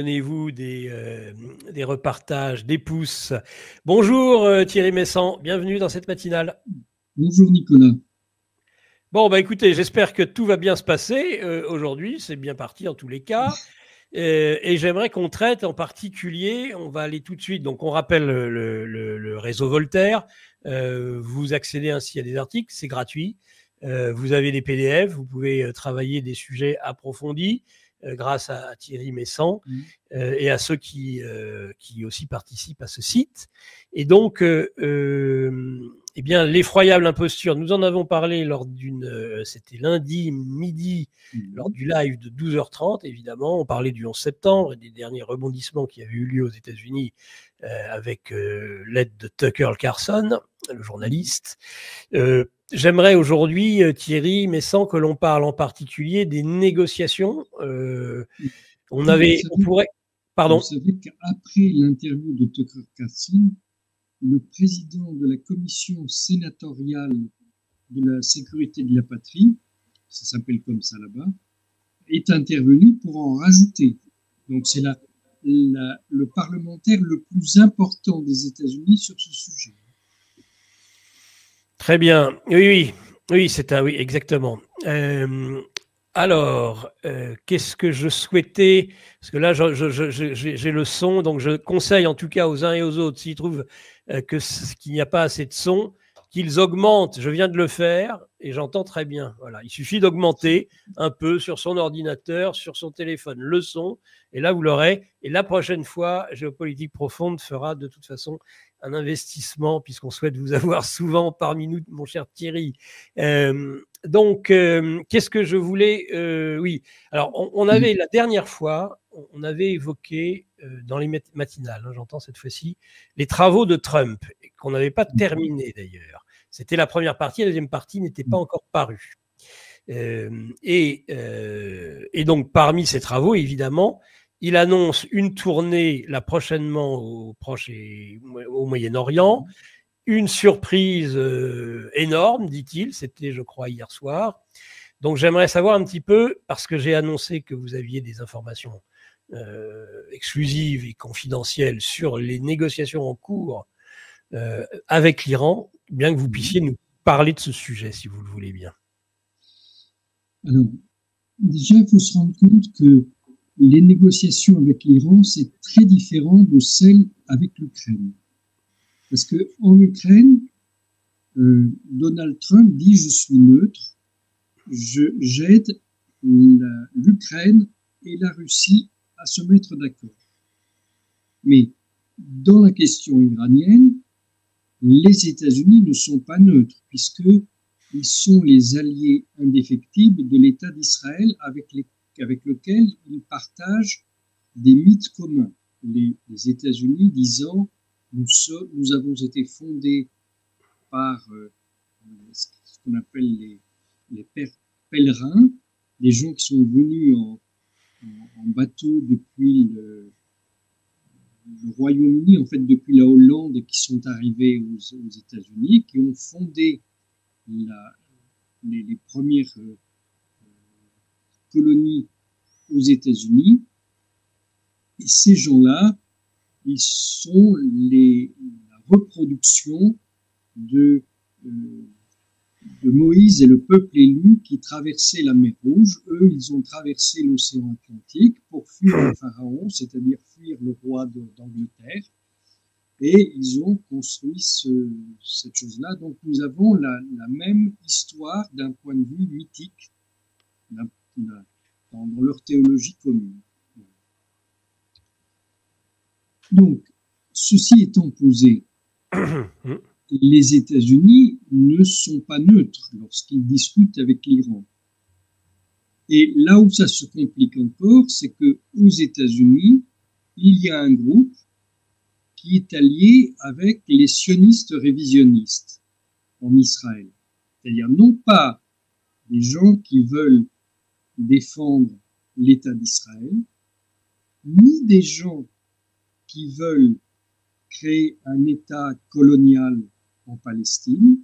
Donnez-vous des repartages, des pouces. Bonjour Thierry Messant, bienvenue dans cette matinale. Bonjour Nicolas. Bon, bah écoutez, j'espère que tout va bien se passer aujourd'hui, c'est bien parti en tous les cas. Et j'aimerais qu'on traite en particulier, on va aller tout de suite, donc on rappelle le réseau Voltaire, vous accédez ainsi à des articles, c'est gratuit, vous avez des PDF, vous pouvez travailler des sujets approfondis grâce à Thierry Messant et à ceux qui aussi participent à ce site. Et donc, eh bien, l'effroyable imposture, nous en avons parlé lors c'était lundi midi, lors du live de 12h30, évidemment. On parlait du 11 septembre et des derniers rebondissements qui avaient eu lieu aux États-Unis avec l'aide de Tucker Carlson, le journaliste. J'aimerais aujourd'hui, Thierry, mais sans que l'on parle en particulier des négociations. On pourrait. Pardon. Vous savez qu'après l'interview de Tucker Carlson, le président de la commission sénatoriale de la sécurité de la patrie, ça s'appelle comme ça là-bas, est intervenu pour en rajouter. Donc c'est le parlementaire le plus important des États-Unis sur ce sujet. Très bien. Oui, exactement. Alors, qu'est-ce que je souhaitais? Parce que là, j'ai le son, donc je conseille en tout cas aux uns et aux autres, s'ils trouvent qu'il n'y a pas assez de son, qu'ils augmentent. Je viens de le faire et j'entends très bien. Voilà, il suffit d'augmenter un peu sur son ordinateur, sur son téléphone, le son, et là, vous l'aurez. Et la prochaine fois, Géopolitique Profonde fera de toute façon un investissement, puisqu'on souhaite vous avoir souvent parmi nous, mon cher Thierry. Donc, qu'est-ce que je voulais oui, alors on avait la dernière fois, on avait évoqué dans les matinales, hein, j'entends cette fois-ci, les travaux de Trump, qu'on n'avait pas terminé d'ailleurs. C'était la première partie, la deuxième partie n'était pas encore parue. Et donc, parmi ces travaux, évidemment, il annonce une tournée là prochainement au Proche et au Moyen-Orient. Une surprise énorme, dit-il. C'était, je crois, hier soir. Donc, j'aimerais savoir un petit peu, parce que j'ai annoncé que vous aviez des informations exclusives et confidentielles sur les négociations en cours avec l'Iran, bien que vous puissiez nous parler de ce sujet, si vous le voulez bien. Alors, déjà, il faut se rendre compte que les négociations avec l'Iran, c'est très différent de celles avec l'Ukraine. Parce qu'en Ukraine, Donald Trump dit « je suis neutre, j'aide l'Ukraine et la Russie à se mettre d'accord ». Mais dans la question iranienne, les États-Unis ne sont pas neutres, puisqu'ils sont les alliés indéfectibles de l'État d'Israël avec lequel ils partagent des mythes communs. Les États-Unis disant nous avons été fondés par ce qu'on appelle les pèlerins, les gens qui sont venus en bateau depuis le Royaume-Uni, en fait depuis la Hollande, et qui sont arrivés aux États-Unis, qui ont fondé les premières colonies aux États-Unis. Et ces gens-là, ils sont la reproduction de Moïse et le peuple élu qui traversaient la mer Rouge. Eux, ils ont traversé l'océan Atlantique pour fuir le pharaon, c'est-à-dire fuir le roi d'Angleterre. Et ils ont construit cette chose-là. Donc nous avons la même histoire d'un point de vue mythique dans leur théologie commune. Donc, ceci étant posé, les États-Unis ne sont pas neutres lorsqu'ils discutent avec l'Iran. Et là où ça se complique encore, c'est qu'aux États-Unis, il y a un groupe qui est allié avec les sionistes révisionnistes en Israël. C'est-à-dire non pas des gens qui veulent défendre l'État d'Israël, ni des gens qui veulent créer un État colonial en Palestine,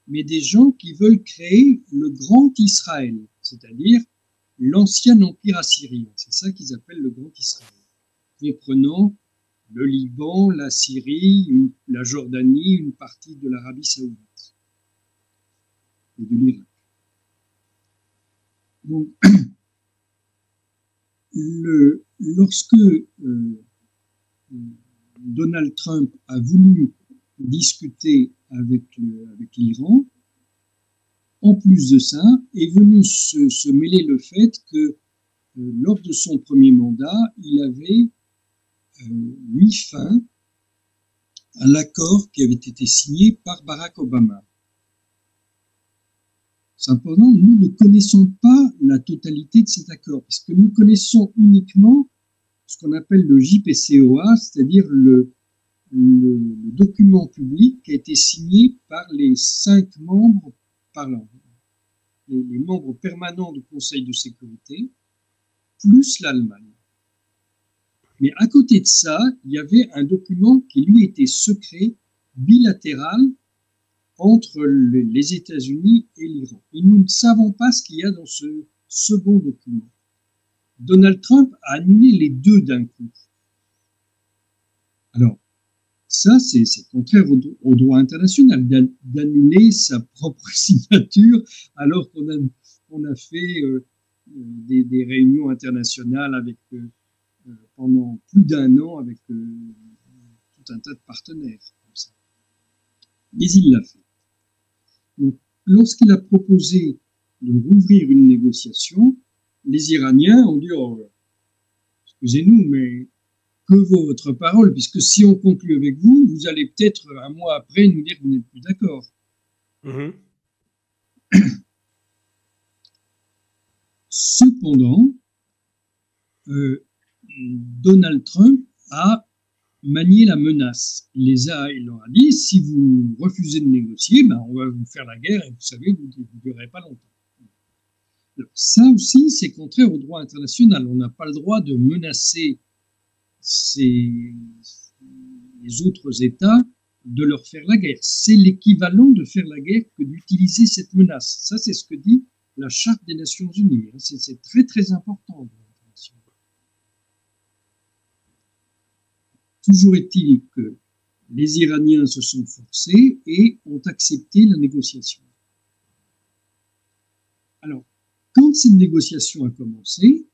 mais des gens qui veulent créer le Grand Israël, c'est-à-dire l'ancien empire assyrien. C'est ça qu'ils appellent le Grand Israël. comprenant le Liban, la Syrie, la Jordanie, une partie de l'Arabie saoudite et de l'Irak. Donc, lorsque Donald Trump a voulu discuter avec l'Iran, en plus de ça, est venu se mêler le fait que lors de son premier mandat, il avait mis fin à l'accord qui avait été signé par Barack Obama. Cependant, nous ne connaissons pas la totalité de cet accord, puisque nous connaissons uniquement ce qu'on appelle le JPCOA, c'est-à-dire le document public qui a été signé par les 5 membres, les membres permanents du Conseil de sécurité, plus l'Allemagne. Mais à côté de ça, il y avait un document qui, lui, était secret, bilatéral, entre les États-Unis et l'Iran. Et nous ne savons pas ce qu'il y a dans ce second document. Donald Trump a annulé les deux d'un coup. Alors, ça, c'est contraire au droit international, d'annuler sa propre signature, alors qu'on a fait des réunions internationales avec, pendant plus d'1 an avec tout un tas de partenaires. Comme ça. Mais il l'a fait. Donc, lorsqu'il a proposé de rouvrir une négociation, les Iraniens ont dit oh, excusez-nous, mais que vaut votre parole, puisque si on conclut avec vous, vous allez peut-être 1 mois après nous dire que vous n'êtes plus d'accord. Mmh. Cependant, Donald Trump a manié la menace. Il leur a dit, si vous refusez de négocier, ben on va vous faire la guerre et vous savez, vous ne durerez pas longtemps. Alors, ça aussi, c'est contraire au droit international. On n'a pas le droit de menacer les autres États de leur faire la guerre. C'est l'équivalent de faire la guerre que d'utiliser cette menace. Ça, c'est ce que dit la Charte des Nations Unies. C'est très, très important. Toujours est-il que les Iraniens se sont forcés et ont accepté la négociation. Alors, quand cette négociation a commencé,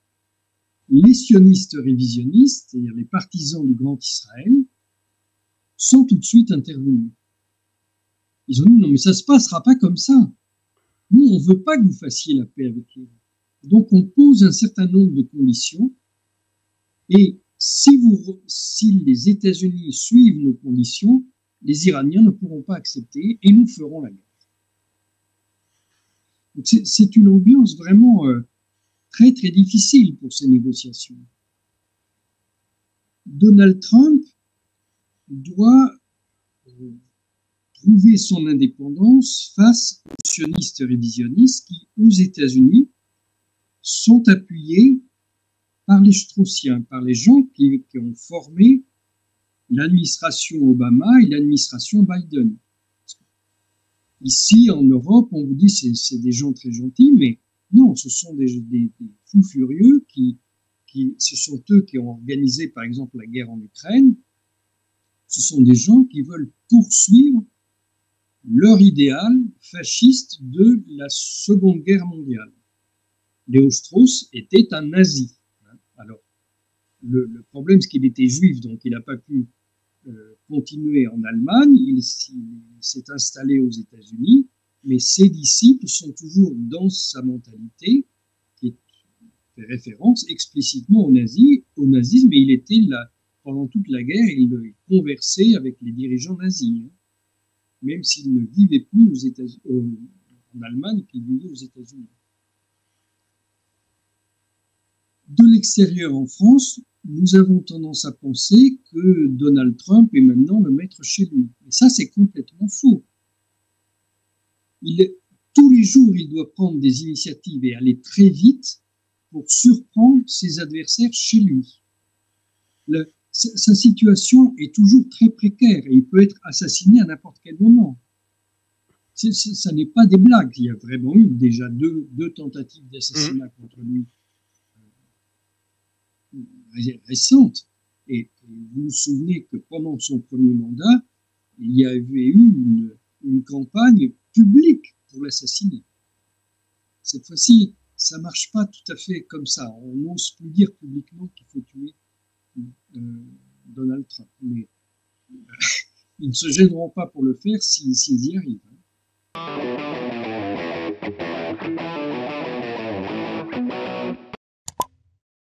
les sionistes révisionnistes, c'est-à-dire les partisans du Grand Israël, sont tout de suite intervenus. Ils ont dit non mais ça ne se passera pas comme ça. Nous, on ne veut pas que vous fassiez la paix avec l'Iran. Donc on pose un certain nombre de conditions et si les États-Unis suivent nos conditions, les Iraniens ne pourront pas accepter et nous ferons la guerre. C'est une ambiance vraiment très très difficile pour ces négociations. Donald Trump doit trouver son indépendance face aux sionistes révisionnistes qui, aux États-Unis, sont appuyés par les Straussiens, par les gens qui ont formé l'administration Obama et l'administration Biden. Ici, en Europe, on vous dit que c'est des gens très gentils, mais non, ce sont des fous furieux ce sont eux qui ont organisé, par exemple, la guerre en Ukraine. Ce sont des gens qui veulent poursuivre leur idéal fasciste de la Seconde Guerre mondiale. Léo Strauss était un nazi. Alors, le problème, c'est qu'il était juif, donc il n'a pas pu continuer en Allemagne. Il s'est installé aux États-Unis, mais ses disciples sont toujours dans sa mentalité, qui fait référence explicitement au nazisme, et il était là pendant toute la guerre, il conversait avec les dirigeants nazis, même s'il ne vivait plus en Allemagne, qu'il vivait aux États-Unis. De l'extérieur en France, nous avons tendance à penser que Donald Trump est maintenant le maître chez lui. Et ça, c'est complètement faux. Tous les jours, il doit prendre des initiatives et aller très vite pour surprendre ses adversaires chez lui. Sa situation est toujours très précaire et il peut être assassiné à n'importe quel moment. Ça n'est pas des blagues. Il y a vraiment eu déjà deux tentatives d'assassinat contre lui récentes. Et vous vous souvenez que pendant son premier mandat, il y avait eu une campagne publique pour l'assassiner. Cette fois-ci, ça ne marche pas tout à fait comme ça. On n'ose plus dire publiquement qu'il faut tuer Donald Trump. Mais ils ne se gêneront pas pour le faire s'ils y arrivent.